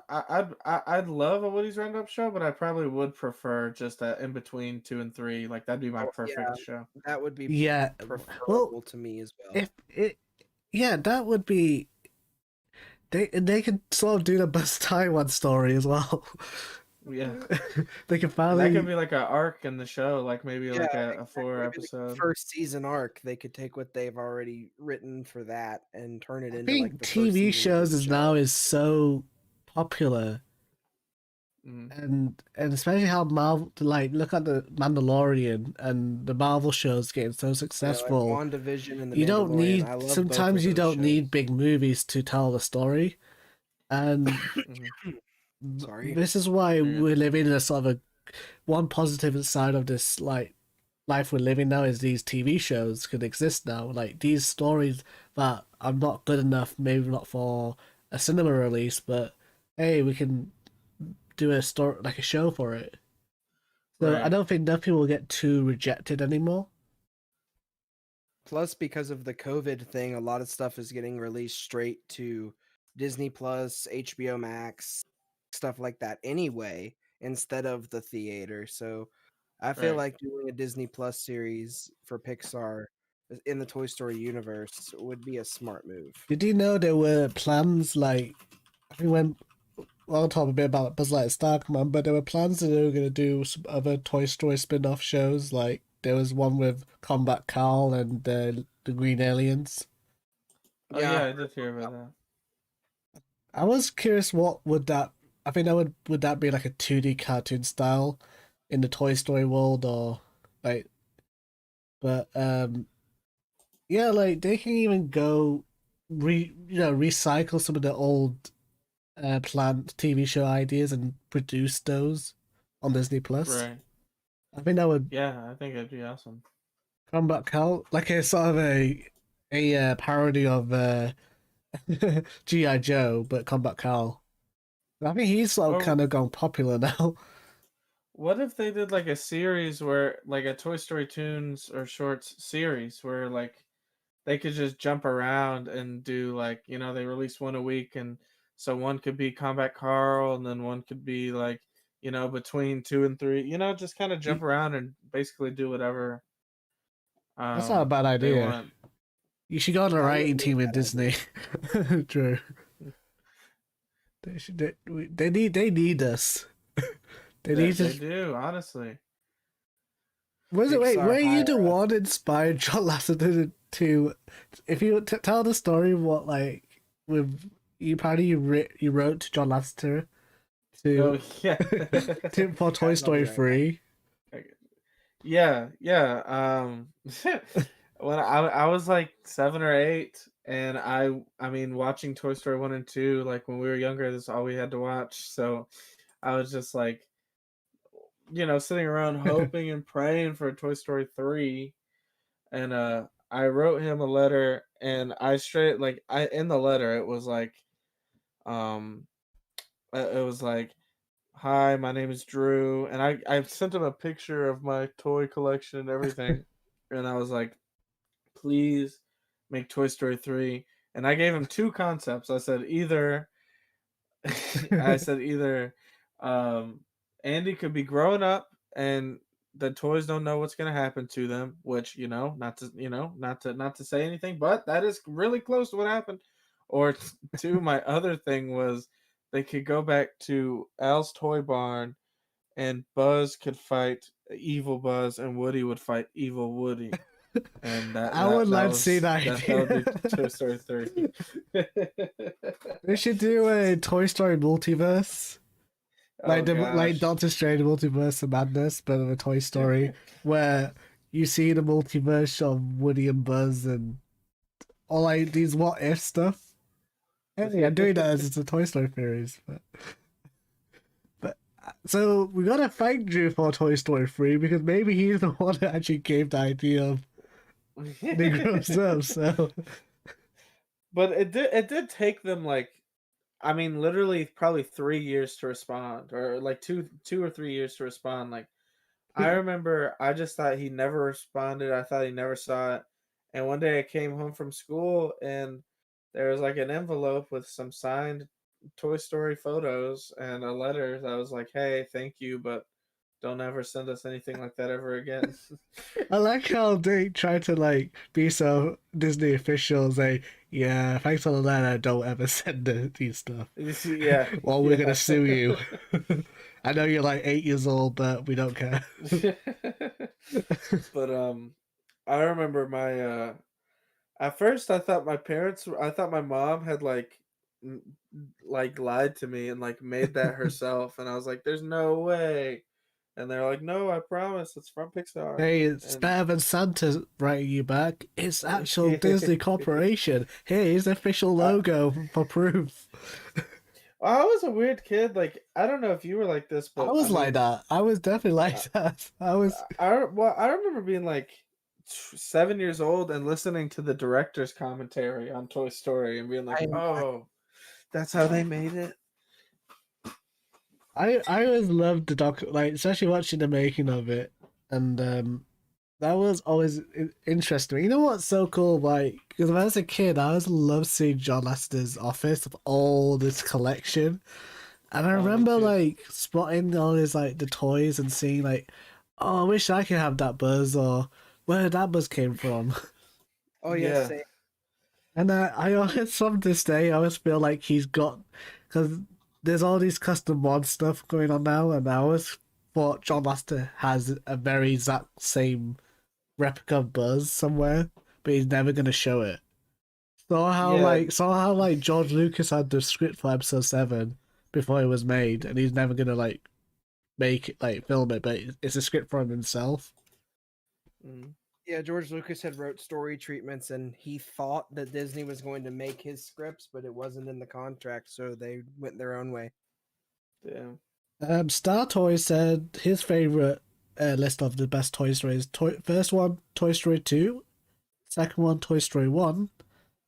I'd love a Woody's Roundup show, but I probably would prefer just that in between 2 and 3. Like that'd be my Oh yeah, perfect show. that would be Yeah. Well, preferable to me as well. if it, yeah, that would be. They could sort of do the Buzz Taiwan story as well. Yeah. They can That finally. could be like an arc in the show, like maybe Yeah, like a exactly. 4 Maybe episode. the first season arc, they could take what they've already written for that and turn it I into think like the first TV season of shows the is show. now is so popular, Mm. and especially how Marvel, like, look at the Mandalorian and the Marvel shows getting so Yeah, like successful. WandaVision and the You don't Mandalorian. need, I love both sometimes of you those don't shows. need big movies to tell the story, and Sorry. this is why You're good. we're living in a sort of one positive side of this, like, life we're living now is these TV shows could exist now. Like, these stories that are not good enough, maybe not for a cinema release, but hey, we can do a story, like a show for it. So I Right. don't think nothing will get too rejected anymore. Plus, because of the COVID thing, a lot of stuff is getting released straight to Disney Plus, HBO Max, stuff like that anyway, instead of the theater. So I feel Right. like doing a Disney Plus series for Pixar in the Toy Story universe would be a smart move. Did you know there were plans, like, I think when, well, I'll talk a bit about Buzz Lightyear Star Command, but there were plans that they were going to do some other Toy Story spin-off shows, like there was one with Combat Carl and the Green Aliens. Oh yeah, I did hear about that. I was curious, what would that? I think that would that be like a 2D cartoon style in the Toy Story world, or like? But yeah, like they can even go recycle some of the old planned TV show ideas and produce those on Disney Plus. Right. I think that would Yeah, I think it'd be awesome. Combat Cal, like a sort of a parody of GI Joe, but Combat Cal. I think he's sort of Or kind of gone popular now. what if they did like a series where like a Toy Story Tunes or Shorts series where like they could just jump around and do like, they release one a week, and so one could be Combat Carl and then one could be like, between 2 and 3, just kind of jump around and basically do whatever That's not a bad they idea. want. You should go on a That writing wouldn't be a team in bad Disney. True. They need us. They They, need they to. do, honestly. Was it? Wait, Pixar were you the hire us. one inspired John Lasseter to? If you tell the story, what, like, with you probably you wrote to John Lasseter Oh to yeah. for Toy I'll be Story right back. 3. Yeah. When I was like 7 or 8, and I mean watching Toy Story 1 and 2, like when we were younger, that's all we had to watch. So I was just like, sitting around hoping and praying for Toy Story 3. And I wrote him a letter, and I straight like I in the letter it was like um it was like, hi, my name is Drew, and I sent him a picture of my toy collection and everything, and I was like, please make Toy Story 3. And I gave him two concepts. I said either um, Andy could be growing up and the toys don't know what's going to happen to them, which, not to say anything, but that is really close to what happened. Or two, my other thing was they could go back to Al's Toy Barn, and Buzz could fight evil Buzz and Woody would fight evil Woody. And I would like to see that that idea. would be Toy Story 3. We should do a Toy Story multiverse, like like gosh. Doctor Strange multiverse of madness, but of a Toy Story where you see the multiverse of Woody and Buzz and all like these what if stuff. Hey, I'm doing that as it's a Toy Story series, but so we gotta thank Drew for Toy Story 3 because maybe he's the one that actually gave the idea of the grown up. So But it did take them like, I mean, literally probably 3 years to respond, or like two or 3 years to respond. Like, I remember I just thought he never responded. I thought he never saw it. And one day I came home from school and there was like an envelope with some signed Toy Story photos and a letter that was like, "Hey, thank you, but don't ever send us anything like that ever again." I like how they try to like be so Disney officials. Like, yeah, thanks for the letter. Don't ever send these stuff. Yeah, Well, we're gonna yeah. sue you. I know you're like 8 years old, but we don't care. But I remember my at first I thought I thought my mom had m- like lied to me and like made that herself, and I was like, "There's no way," and they're like, "No, I promise, it's from Pixar." Hey, it's And better than Santa writing you back. It's actual Disney Corporation. Here's the official I, logo for proof. I was a weird kid. Like, I don't know if you were like this, I but I was like mean, that. I was definitely like that. I was. I remember being like 7 years old and listening to the director's commentary on Toy Story and being like, I "Oh, that's how they made it." I always loved the doc, like especially watching the making of it, and that was always interesting. You know what's so cool? Like, because when I was a kid, I always loved seeing John Lasseter's office of all this collection, and I Oh, me remember too. like spotting all his like the toys and seeing like, oh, I wish I could have that Buzz or where that Buzz came from. oh yes, Yeah, same. And I always, from this day, I always feel like he's got, because there's all these custom mod stuff going on now, and I always thought John Lasseter has a very exact same replica of Buzz somewhere, but he's never gonna show it. yeah, Saw how like George Lucas had the script for Episode 7 before it was made, and he's never gonna like make it, like film it, but it's a script for him himself. mm, Yeah, George Lucas had wrote story treatments, and he thought that Disney was going to make his scripts, but it wasn't in the contract, so they went their own way. yeah. Star Toys said his favorite list of the best Toy Stories. First one, Toy Story 2. Second one, Toy Story 1.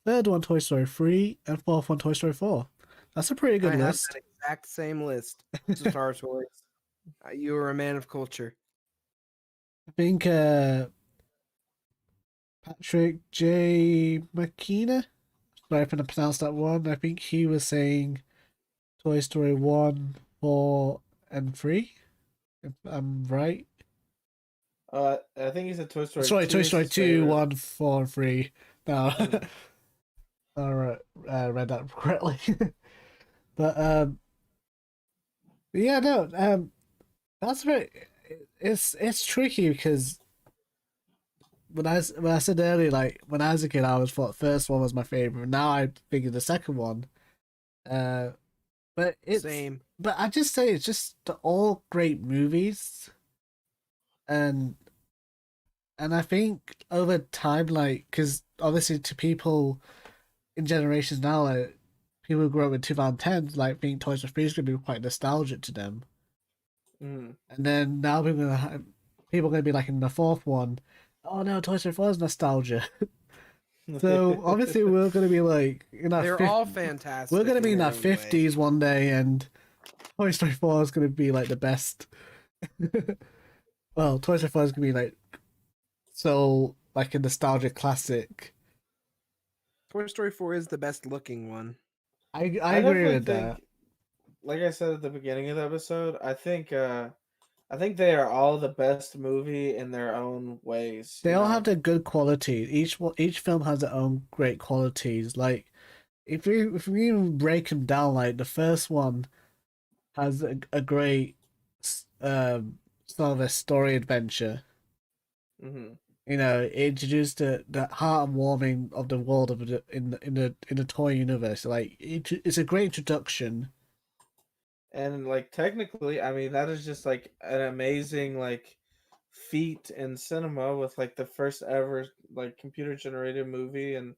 Third one, Toy Story 3. And fourth one, Toy Story 4. That's a pretty good I have list. that exact same list. Star Toys. You are a man of culture. I think Patrick J. McKenna, sorry if I pronounced that one. I think he was saying Toy Story 1, 4, and 3. If I'm right. I think he said Toy Story Sorry, 2 Toy is Story his 2, favorite. 1, 4, and 3. No. Mm. I read that correctly. But yeah, no, that's very. It's tricky because when I said earlier, like when I was a kid, I always thought the first one was my favorite. Now I think of the second one. Uh, but Same. I just say it's just all great movies, and I think over time, like because obviously to people in generations now, like people who grew up in 2010, like think Toy Story 3 is gonna be quite nostalgic to them. Mm. And then now people are gonna be like in the fourth one, oh no, Toy Story 4 is nostalgia. So obviously we're gonna be like in our They're fifth, all we're gonna fantastic be in in their our own way. 50s one day, and Toy Story 4 is gonna be like the best. Well, Toy Story 4 is gonna be like so like a nostalgia classic. Toy Story 4 is the best looking one. I I agree definitely with that. think, like I said at the beginning of the episode, I think they are all the best movie in their own ways, They you all have know. their good qualities. Each film has their own great qualities. Like if we even break them down, like the first one has a great sort of a story adventure. Hmm. You know, it introduced the heartwarming of the world of in the toy universe. Like it's a great introduction. And like technically, I mean that is just like an amazing like feat in cinema with like the first ever like computer generated movie, and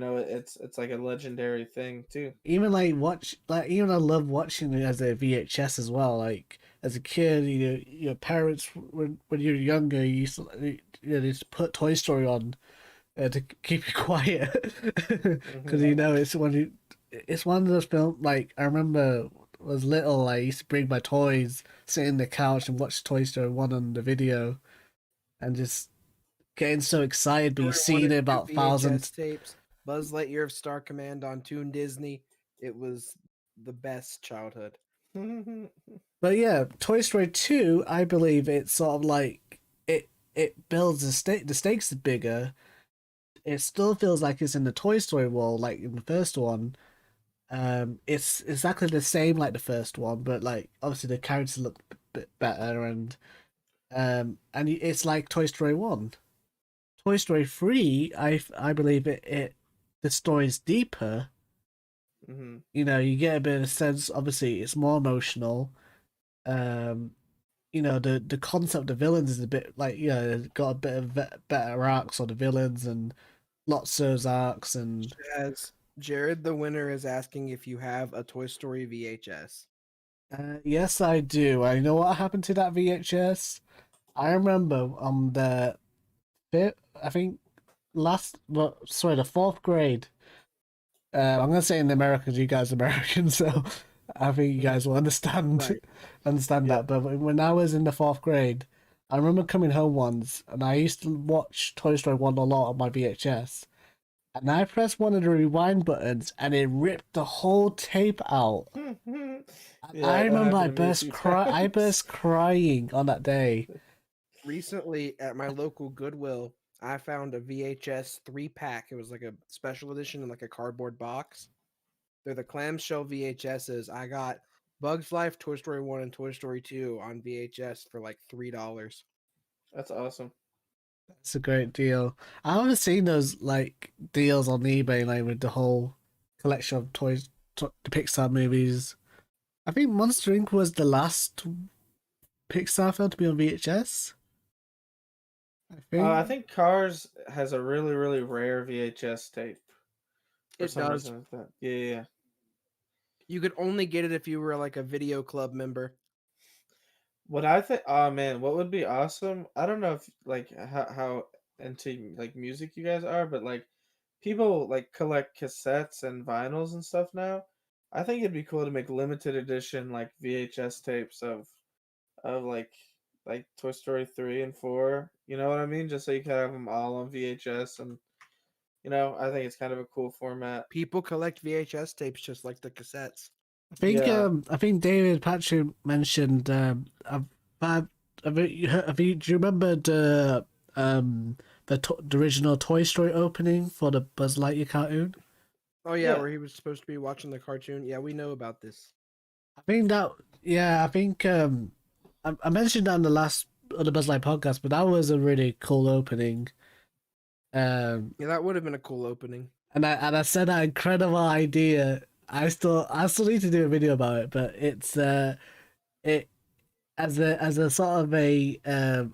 it's like a legendary thing too. Even even I love watching it as a VHS as well. Like as a kid, your parents when you were younger, you used to they used to put Toy Story on to keep you quiet because Hmm. it's one of those films. Like I remember when I was little, I used to bring my toys, sit in the couch and watch Toy Story 1 on the video, and just getting so excited. But you've Story 1 seen and it 2 about VHS thousands. tapes, Buzz Lightyear of Star Command on Toon Disney. It was the best childhood. But yeah, Toy Story 2, I believe it's sort of like it builds the stakes are bigger. It still feels like it's in the Toy Story world, like in the first one. It's exactly the same like the first one, but like obviously the characters look a bit better, and it's like Toy Story 1. Toy Story 3, I believe it the story's deeper. Hmm. You get a bit of a sense. Obviously, it's more emotional. Um, the concept of the villains is a bit like it's got a bit of better arcs on the villains and lots of those arcs and As Jared the winner is asking if you have a Toy Story VHS. yes, I do. I know what happened to that VHS. I remember on the fifth, I think the fourth grade. I'm gonna say in America because you guys are American, so I think you guys will understand Right. understand Yeah. that. But when I was in the fourth grade, I remember coming home once, and I used to watch Toy Story 1 a lot on my VHS. And I pressed one of the rewind buttons, and it ripped the whole tape out. I Yeah, that remember happened to me a few I times. burst crying on that day. Recently at my local Goodwill, I found a VHS 3-pack. It was like a special edition in like a cardboard box. They're the clamshell VHSs. I got Bugs Life, Toy Story 1, and Toy Story 2 on VHS for like $3. That's awesome. It's a great deal. I haven't seen those like deals on eBay like with the whole collection of the Pixar movies. I think Monster Inc. was the last Pixar film to be on VHS. I I think. think Cars has a really, really rare VHS tape for It some does. reason like that. Yeah. You could only get it if you were like a video club member. What I think, oh man, what would be awesome? I don't know if like how into like music you guys are, but like people like collect cassettes and vinyls and stuff now. I think it'd be cool to make limited edition like VHS tapes of like Toy Story 3 and 4. You know what I mean? Just so you can have them all on VHS, and I think it's kind of a cool format. People collect VHS tapes just like the cassettes. Yeah. I think David Patrick mentioned do you remember the original Toy Story opening for the Buzz Lightyear cartoon? Oh yeah, Yeah. where he was supposed to be watching the cartoon. Yeah, we know about this. I think that yeah, I think I mentioned that on the last on the Buzz Lightyear podcast, but that was a really cool opening. Yeah, that would have been a cool opening. And I said that incredible idea. I still need to do a video about it, but it as a sort of a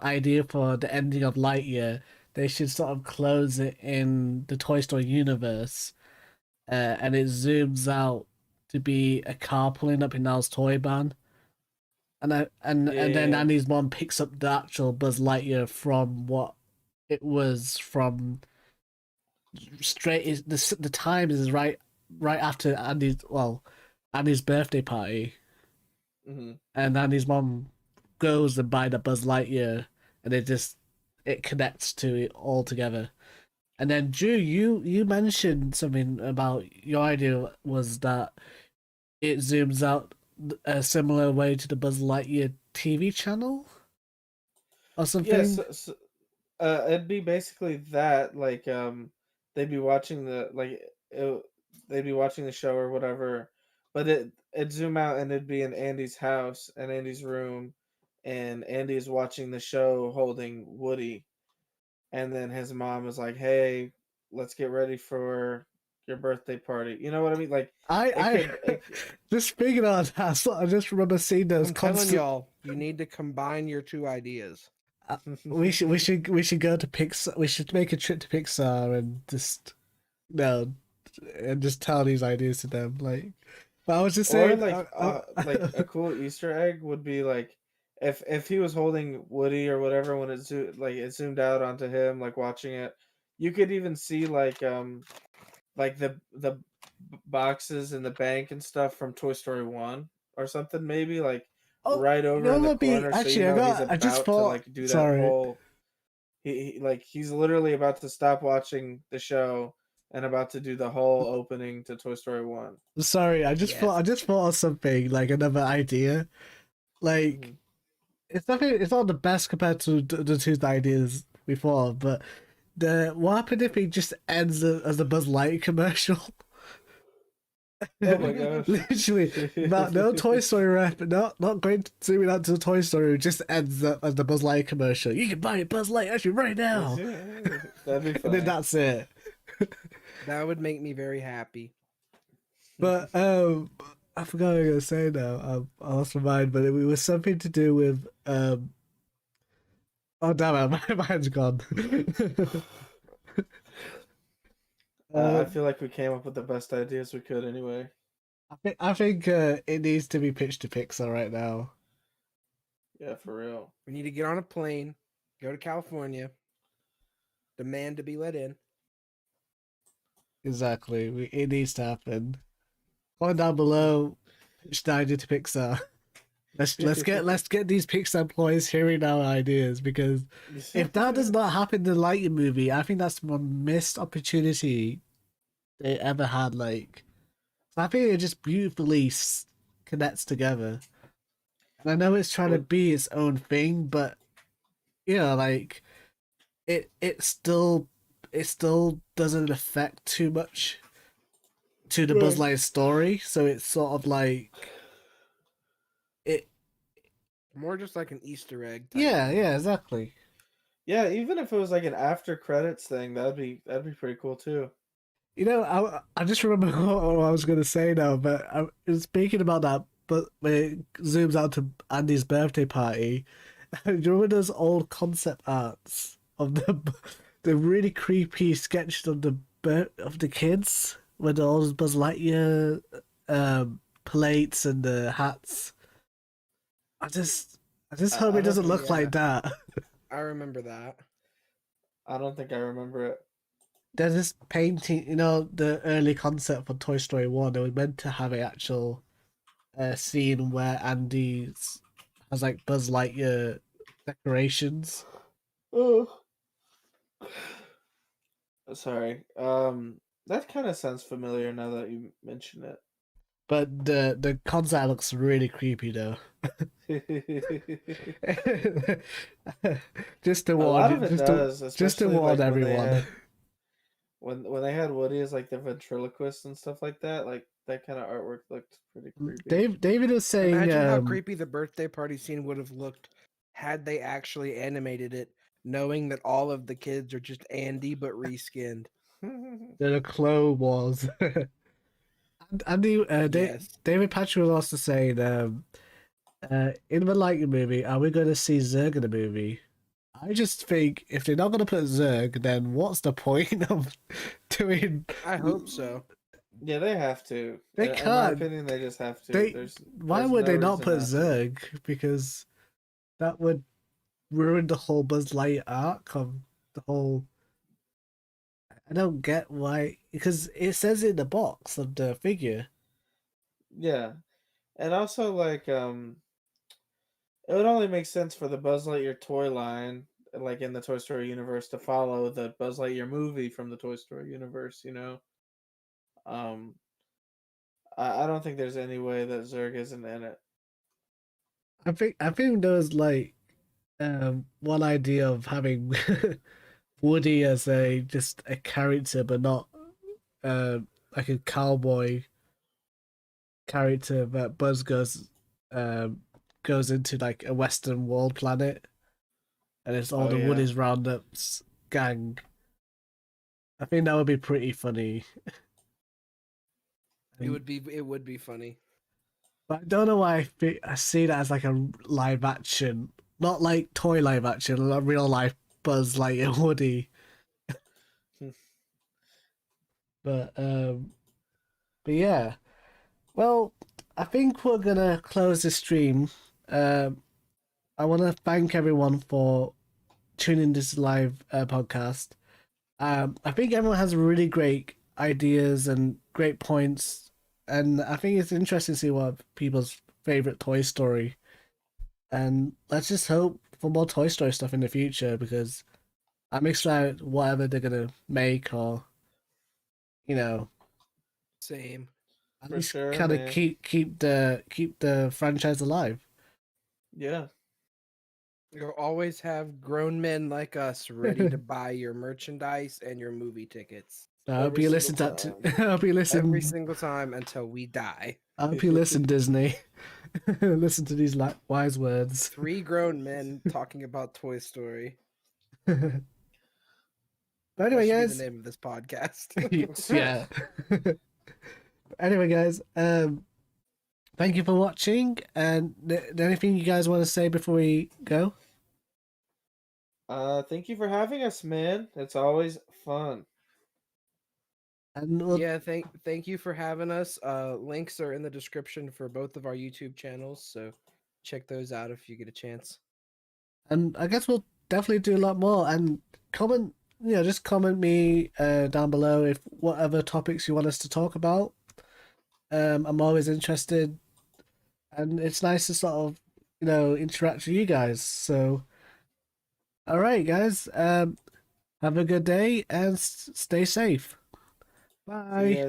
idea for the ending of Lightyear, they should sort of close it in the Toy Story universe, and it zooms out to be a car pulling up in Al's toy barn, and then Yeah. Andy's mom picks up the actual Buzz Lightyear from what it was from straight is the time is right after Andy's birthday party, Hmm. and Andy's mom goes and buy the Buzz Lightyear, and it connects to it all together. And then Drew, you mentioned something about your idea was that it zooms out a similar way to the Buzz Lightyear TV channel or Yes. something. It'd be basically that, like, they'd be watching they'd be watching the show or whatever, but it'd zoom out and it'd be in Andy's house and Andy's room, and Andy's watching the show holding Woody, and then his mom is like, "Hey, let's get ready for your birthday party." You know what I mean? Like, it I could, just speaking of that, I just remember seeing those I'm telling constant. y'all, you need to combine your two ideas. We should go to Pixar. We should make a trip to Pixar and just No, and just tell these ideas to them. Like, but I was just Or saying, like a cool Easter egg would be like if he was holding Woody or whatever when it zoomed out onto him like watching it, you could even see like the boxes in the bank and stuff from Toy Story 1 or something maybe like oh, right you over know in the what? Be corner so you actually, know he's I just about to thought. like do that Sorry. whole he he's literally about to stop watching the show and about to do the whole opening to Toy Story 1. Sorry, Yes. I just thought of something like another idea. Like Mhm. it's not the best compared to the two ideas before, but what happened if it just ends as a Buzz Lightyear commercial? Oh my gosh. Literally, no Toy Story rep, not going to zooming out to the Toy Story, it just ends as the Buzz Lightyear commercial. You can buy a Buzz Lightyear actually right now, That'd be and funny. then that's it. That would make me very happy. But I forgot what I was gonna say now. I lost my mind, but it was something to do with Oh damn it, my mind's gone. I feel like we came up with the best ideas we could anyway. I think it needs to be pitched to Pixar right now. Yeah, for real. We need to get on a plane, go to California, demand to be let in. Exactly, it needs to happen. Comment down below, pitch the idea to Pixar. Let's get these Pixar employees hearing our ideas, because if that does not happen in the Lightyear movie, I think that's the missed opportunity they ever had. Like, I think it just beautifully connects together. And I know it's trying to be its own thing, but like it still doesn't affect too much to the Buzz Lightyear story. So it's sort of like it. More just like an Easter egg. Yeah, exactly. Yeah, even if it was like an after credits thing, that'd be pretty cool too. I just remember what I was going to say now, but I was speaking about that. But when it zooms out to Andy's birthday party, do you remember those old concept arts of the really creepy sketches of the kids with all those Buzz Lightyear plates and the hats? I just hope it doesn't look like that. I remember that. I don't think I remember it. There's this painting, the early concept for Toy Story 1. They were meant to have an actual scene where Andy has like Buzz Lightyear decorations. Oh, sorry. That kind of sounds familiar now that you mention it. But the concept looks really creepy though. Just to A warn lot you, of it does, just to especially warn like everyone. when they had Woody as like the ventriloquist and stuff like that, like that kind of artwork looked pretty creepy. David was saying, imagine how creepy the birthday party scene would have looked had they actually animated it, knowing that all of the kids are just Andy but reskinned. the Clone Wars. Andy, Yes. David Patrick was also saying, in the Lightyear movie, are we going to see Zurg in the movie? I just think if they're not going to put Zurg, then what's the point of doing? I hope so. Yeah, they have to. They In can't. my opinion, they just have to. Why there's would no they not reason put to. Zurg? Because that would ruin the whole Buzz Lightyear arc of the whole. I don't get why, because it says in the box of the figure. Yeah, and also like it would only make sense for the Buzz Lightyear toy line, like in the Toy Story universe, to follow the Buzz Lightyear movie from the Toy Story universe. Um, I don't think there's any way that Zurg isn't in it. I think there was like one idea of having Woody as just a character, but not like a cowboy character that Buzz goes into like a Western world planet, and it's all Oh, the yeah. Woody's Roundups gang. I think that would be pretty funny. It would be funny. But I don't know why I see that as like a live action, not like toy live action, like real life Buzz Lightyear Woody. But but yeah. Well, I think we're gonna close this stream. I want to thank everyone for tuning this live podcast. I think everyone has really great ideas and great points, and I think it's interesting to see what people's favorite Toy Story. And let's just hope for more Toy Story stuff in the future because I'm excited whatever they're gonna make or you know Same. at For least sure, kind of man. keep the franchise alive. Yeah. You'll always have grown men like us ready to buy your merchandise and your movie tickets I hope Every you single listen to time. I hope you every listen. single time until we die. I hope you listen, Disney. Listen to these wise words. 3 grown men talking about Toy Story. But That anyway, should be the guys. name of this podcast. Yeah. Anyway, guys. Thank you for watching. And anything you guys want to say before we go? Thank you for having us, man. It's always fun. And we'll, Yeah, thank you for having us. Links are in the description for both of our YouTube channels, so check those out if you get a chance. and I guess we'll definitely do a lot more. And comment, just comment me down below if whatever topics you want us to talk about. I'm always interested, and it's nice to sort of interact with you guys. So, all right, guys. Have a good day and stay safe. See you Bye. guys.